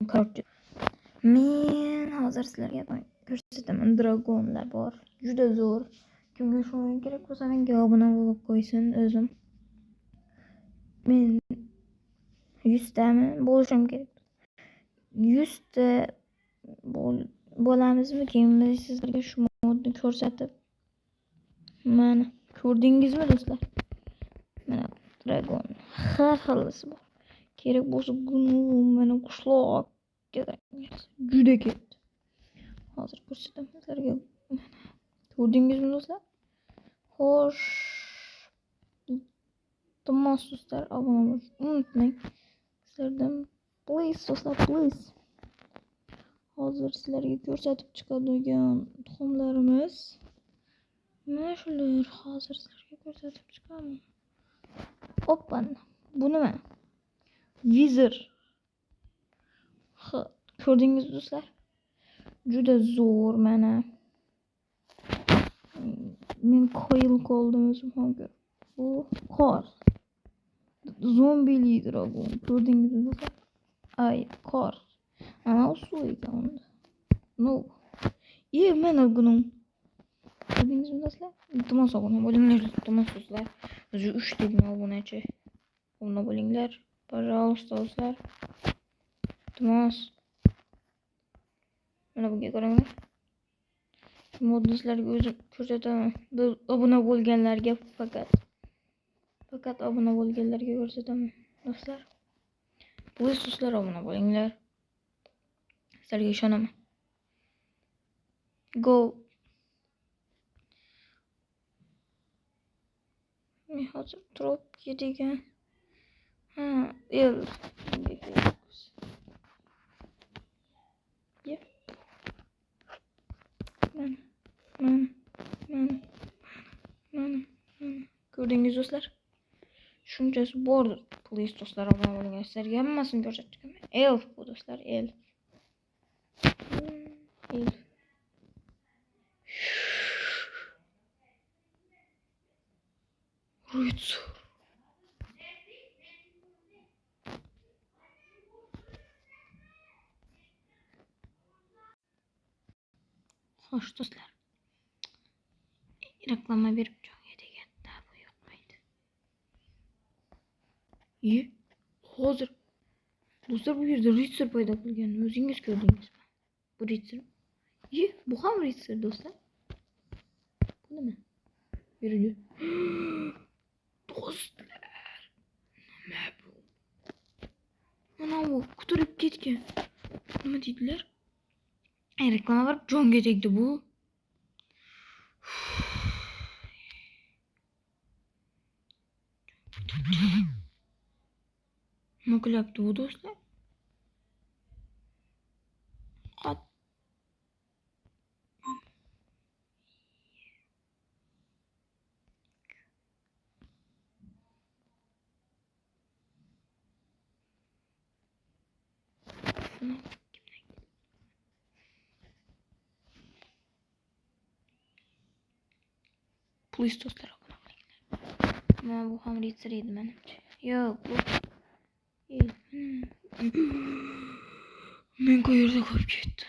Korktu. Men hozir sizlarga ko'rsataman. Dragonlar bor. Juda zo'r. Kimga shu o'yin kerak bo'lsa menga obuna bo'lib qo'ysin o'zim. Men 100 tami bo'lishim kerak. 100 ta bo'lamizmi? Keyin sizlarga shu modni ko'rsatib. Mana ko'rdingizmi do'stlar? Mana dragon. Har xillisi bor. Kerak bo'lsa mana qushloq juda ketdi. Hozir ko'rsataman sizlarga. Ko'rdingizmi do'stlar? Xo'sh. Iltimos do'stlar, obuna bo'lishni unutmang. Sizlardan please do'stlar, please. Hozir sizlarga ko'rsatib chiqadigan tuxumlarimiz mana shular. Hozir sizlarga ko'rsatib chiqaman. Oppan. Bu nima? Vizir. Ko'rdingiz do'stlar? Juda zo'r mana. Men qoyil qoldim o'zim ham ko'rib. Bu qor. Zombili dragon. Ko'rdingizmi do'stlar? Ay, qor. Ana suv ekan. No. Mana bunun. Ko'rdingizmi do'stlar? Iltimos obuna bo'linglar, iltimos do'stlar. O'zi 3 ta obunachi. Obuna bo'linglar. Пожалуйста, do'stlar. Iltimos. Mana bunga qaranglar. Modlarga o'zim ko'rsataman. Obuna bo'lganlarga faqat obuna bo'lganlarga ko'rsataman do'stlar. Please do'stlar, obuna bo'linglar. Sizlarga ishonaman. Go. Men hozir trop degan. Ha, el. Mana. Ko'rdingiz do'stlar? Shunchasi bor. Please do'stlar, obuna bo'linglar. Sizlarga hammasini ko'rsatib chiqaman. Elf bu do'stlar, elf. Ritsar. Xo'sh do'stlar. Reklama berib jonga deganda bu yoqmaydi. Hozir do'stlar bu yerda Ritsar paydo qilgan. O'zingiz ko'rdingizmi? Bu Ritsar. Bu ham Ritsar do'stlar. Bu nima? Yurdi. Do'stlar. Nima bu? Mana bu quturib ketgan. Nima deydilar? Reklama berib jonga tegdi bu. Nima qilyapti bu do'stlar? Please do'stlar, obuna bo'linglar. Mana bu ham Ritsar edi menimcha. Yo'q, bu men qo'yerda qolib ketdi.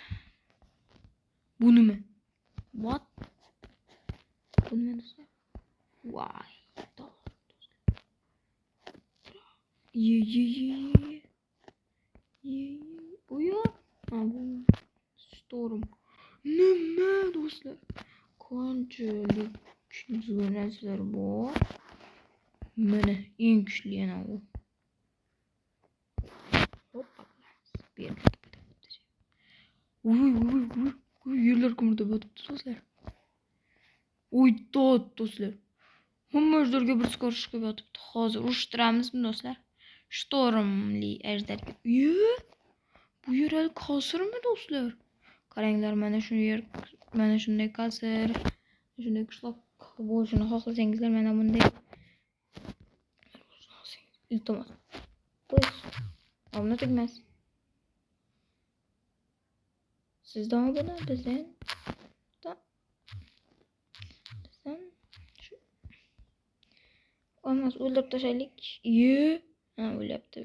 Bu nima? What? Bu nima do'stlar? Voy. Uya. Bu Storm. Nima do'stlar? Qanchalik kuchli narsalar bor. Mana eng kuchli yana u. Hoppa. Uy, yerlar ko'mirda botibdi do'stlar. Uy, do'stlar. Hamma ejderga bir skorish qilib yotibdi. Hozir urushtiramizmi do'stlar? Shtormli ejderga. Bu yer hali qasrmi do'stlar? Qaranglar, mana shu yer, mana shunday qasr, shunday qishloq bo'lishini xohlasangizlar, mana bunday. Iltimos. Please. Obuna tugmas. Sizdan obuna, bizdan. Olmaz, o'ldirib tashlaylik. O'lyapti.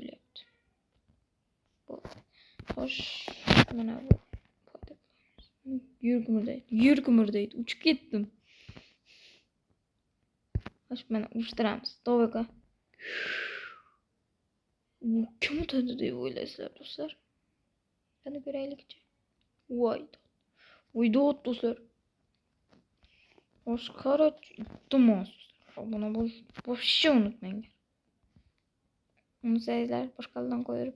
Xo'sh, mana bu. Yur kimirdaydi. Uchib ketdim. Xo'sh, mana urishtiramiz. To'g'ri. Kim o'tadi deb o'ylaysizlar, do'stlar? Qani ko'raylikchi. Voy. Voy do'stlar. Xo'sh, qarach, iltimos. Obuna bo'lish вообще unutmanglar. Unutsaysizlar, boshqalardan qo'yib.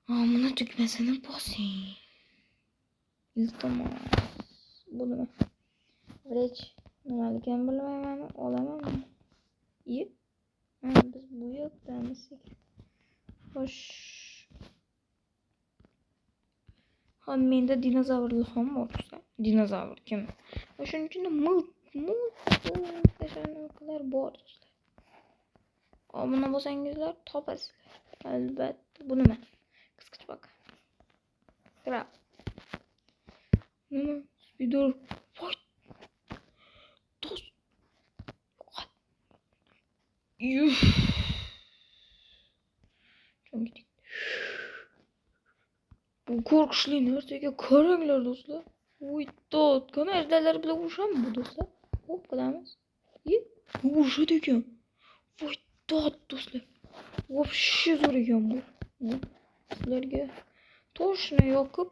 Buni tugmasini bosing. Iltimos. Bu nima? Vrech nimaligini bilmayman, olamanmi? Biz bu yoqdamiz. Xo'sh. Menda dinozavrlar ham bor. Dinozavr kim? Shuning uchun tashanalar bor do'stlar. Buni bo'lsangizlar topasizlar. Albatta. Bu nima? Qisqichbaq. Krab. Nima? Spider. Voy. Do'st. Yuf. Chunki bu qo'rqinchli narsaga qaranglar do'stlar. Voy tot, qani ajdarlar bilan urushamiz bu do'stlar. Hop qilamiz. Urushadi ekan. Voy tot do'stlar. Вообще zo'r ekan bu. Sizlarga toshni yoqib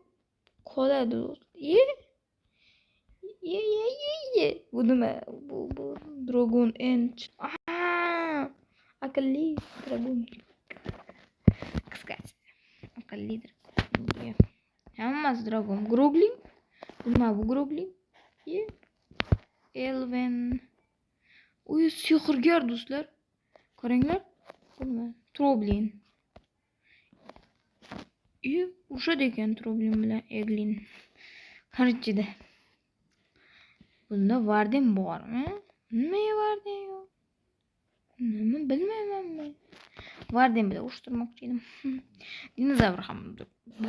qoladi do'stlar. Bu nima? Bu Dragon End. Aqlli Dragon. Qisqasi. Aqllidir. Hammasi Dragon. Grogling. Nima bu Grogling? Elven. Uy sehrgar do'stlar. Qaranglar. Nima? Troblin. O'sha ekan Troblin bilan Eglin. Qarichida. Bunda Varden bormi? Nima Varden yo'q? Nima bilmayman men. Varden bilan urushtirmoqchi edim. Dinozavr ham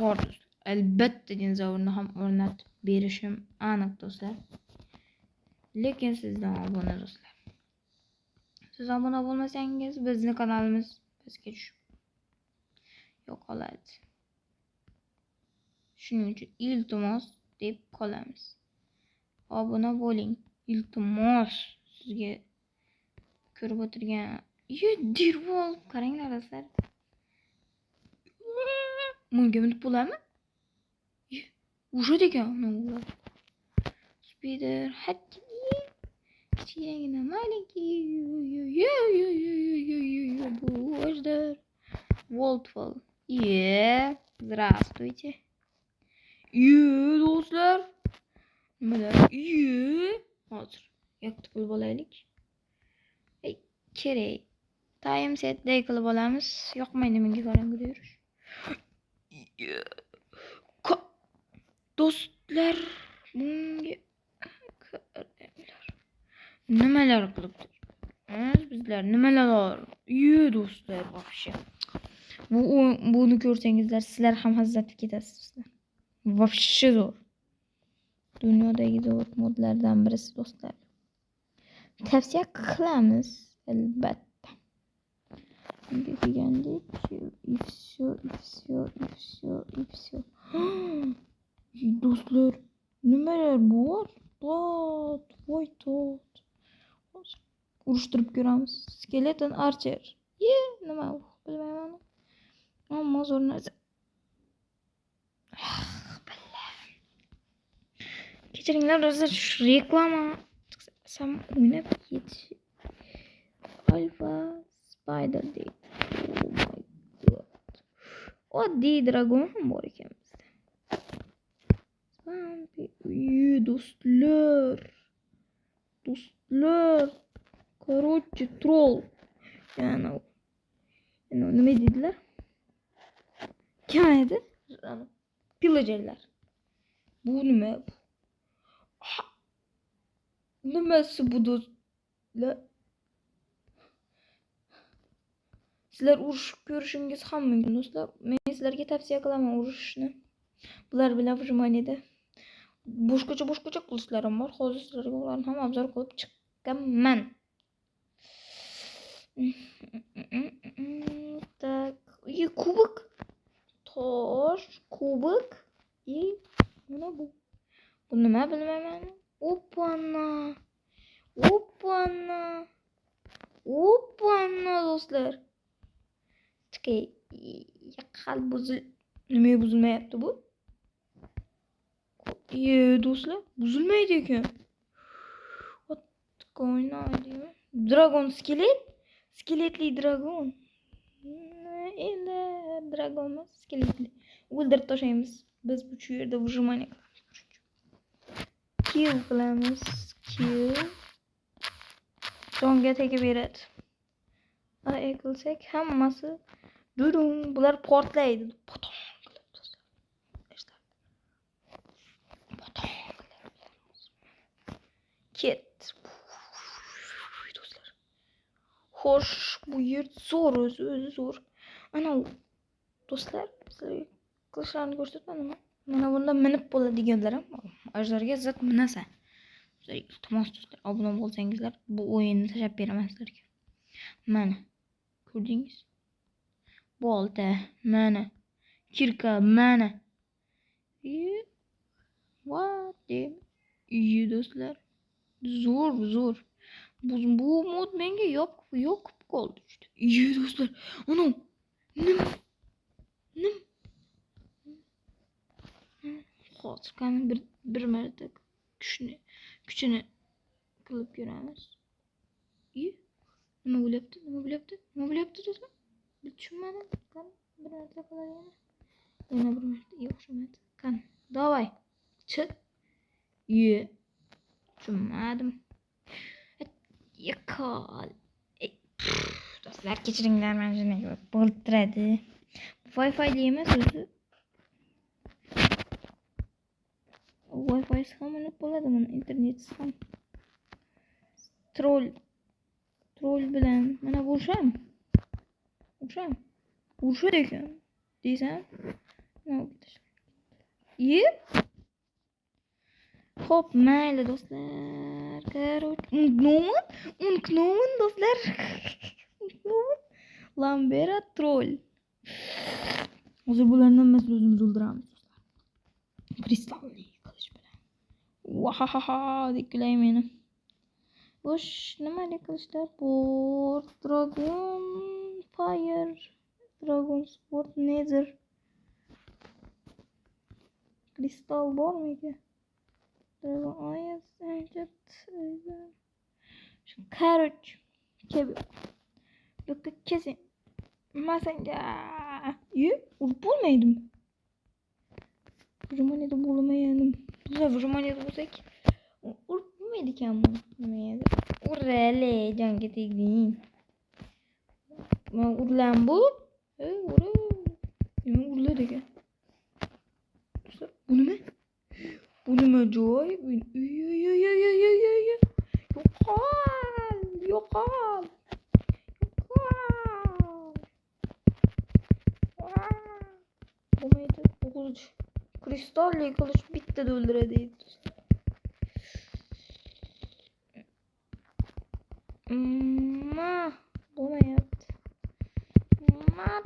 bor do'stlar. Albatta dinozavrni ham o'rnatib berishim aniq do'stlar. Lekin sizdan obuna do'stlar. Siz obuna bo'lmasangiz bizning kanalimiz pastga tushib yo'qoladi. Shuning uchun iltimos deb qolamiz. Obuna bo'ling. Iltimos sizga ko'rib o'tirgan. Dirvol qaranglar do'stlar. Bunga minib bo'ladimi? O'sha ekan ular. Spider hatto kichkinagina маленький. Bu ajdar. Волтфол. Здравствуйте. Do'stlar. Nimalar? Hozir yoqib qilib olaylik. Kerak. Time set day qilib olamiz. Yoqmaydi menga qorong'ida yurish. Do'stlar, bunga nimalar qilibdi? Bizlar nimalar? Do'stlar, вообще. Buni ko'rsangizlar, sizlar ham hazzatib ketasiz. Вообще zo'r. Dunyodagi zo'r modlardan birisi do'stlar. Tavsiya qilamiz, albatta. Bunga kelgandek, и все. Do'stlar, nimalar bor? Voy tot. Urushtirib ko'ramiz. Skeleton Archer. Nima u? Bilmayman. Ammo zo'r narsa. Kechiringlar do'stlar, reklama sam o'ynab ketish. Alpha Spider deydi. Oh my god. Oddiy dragon ham bor ekan bizda. Do'stlar. Короче, troll. Yani nima dedilar? Kim edi? Pillagerlar. Bu nima? Nimasi bu do'stlar? Sizlar urushib ko'rishingiz ham mumkin do'stlar. Men sizlarga tavsiya qilaman urushishni. Bular bilan vijmonida boshqacha qilishlarim bor. Hozir sizlarga ularni ham obzor qilib chiqqanman. Так, kubok. Xo'sh, kubik и mana bu. Bu nima bilmayman. Opana. Opana. Opana do'stlar. Chiqay. Qalb nima buzilmayapti bu? Do'stlar, buzilmaydi ekan. Qo'ynaydi. Dragon skelet. Skeletli dragon. Endi dragon emas, skeletli. O'ldirib tashlaymiz. Biz bu yerda выжимание qilamiz. Kill qilamiz. Kill. Jonga tegib beradi. Qilsak hammasi durum bular portlaydi. Potom qilib do'stlar. Potom qilib. Ket. Do'stlar. Xo'sh, bu yer zo'r, o'zi zo'r. Ana do'stlar, sizlarga qilishlarni ko'rsatmadimmi? Mana bunda minib bo'ladiganlar ham bor. Ajdarga zot minasan. Iltimos do'stlar, obuna bo'lsangizlar, bu o'yinni tashlab beraman sizlarga. Mana. Ko'rdingiz? Bolta, mana. Kirka, mana. What? Do'stlar. Zo'r. Bu mod menga yoqib qoldi işte. Do'stlar. Ana. Nim. Hozir qani bir marta kuchini qilib ko'ramiz. Nima bo'lyapti do'stlar? Tushunmadim. Qani bir marta qilaveramiz. Yana bir marta o'xshamadi. Qani, davay. Chiq. Tushunmadim. Yakal. Do'stlar, kechiringlar, men shunday bo'ltiradi. Wi-Fi emas o'zi. Wi-Fi ham bo'ladi, mana internet ham. Troll bilan mana bo'sham. Urishadi ekan. Desam, Xo'p, mayli do'stlar. Unknown do'stlar. Lambera troll. Hozir bularni hammasini o'zimiz o'ldiramiz do'stlar. Kristalli qilish bilan. Vahaha deb kulayman meni. Xo'sh, nima deb qilishlar bor? Dragon Fire, Dragon Sword, Nether. Kristal bormi ekan? Dragon Eyes, Ancient. Короче, yo'q kesin. Masanga. Urib bo'lmaydimi? Выжимание bo'lmayapti. Bizlar выжимание bo'lsak, urib bo'lmaydi ekan bu. Nima edi? Urale, jonga tegding. Men urlan bu. Nima urlar ekan? Bu nima? Bu nima joy? Yo'qol. Bo'lmaydi. O'g'il kristalli qilish bittada o'ldiradi. Bo'lmayapti.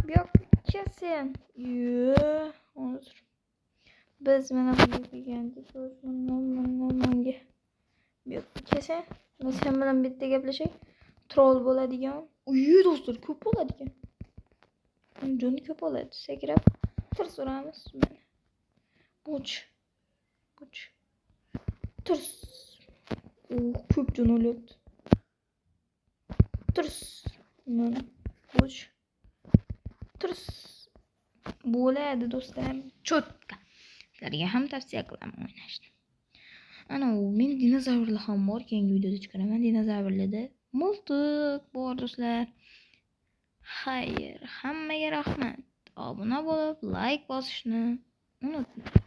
Bu yoqqa kelsin. Hozir. Biz mana bunga kelgandik. Menga. Bu yoqqa kelsin. Men sen bilan bitta gaplashay. Troll bo'ladigan. Do'stlar, ko'p bo'ladi ekan. Joni ko'p bo'ladi. Sakrab tirs uramiz mana. Buch. Tirs. Ko'p jon olyapti. Tirs. Mana. Buch. Tirs. Bo'ladi do'stlar. Cho'tka. Sizlarga ham tavsiya qilaman o'ynashni. Ana men dinozavrlar ham bor, keyingi videoda chiqaraman. Dinozavrlarda miltiq bor do'stlar. Xayr, hammaga rahmat. Obuna bo'lib, like bosishni unutmang.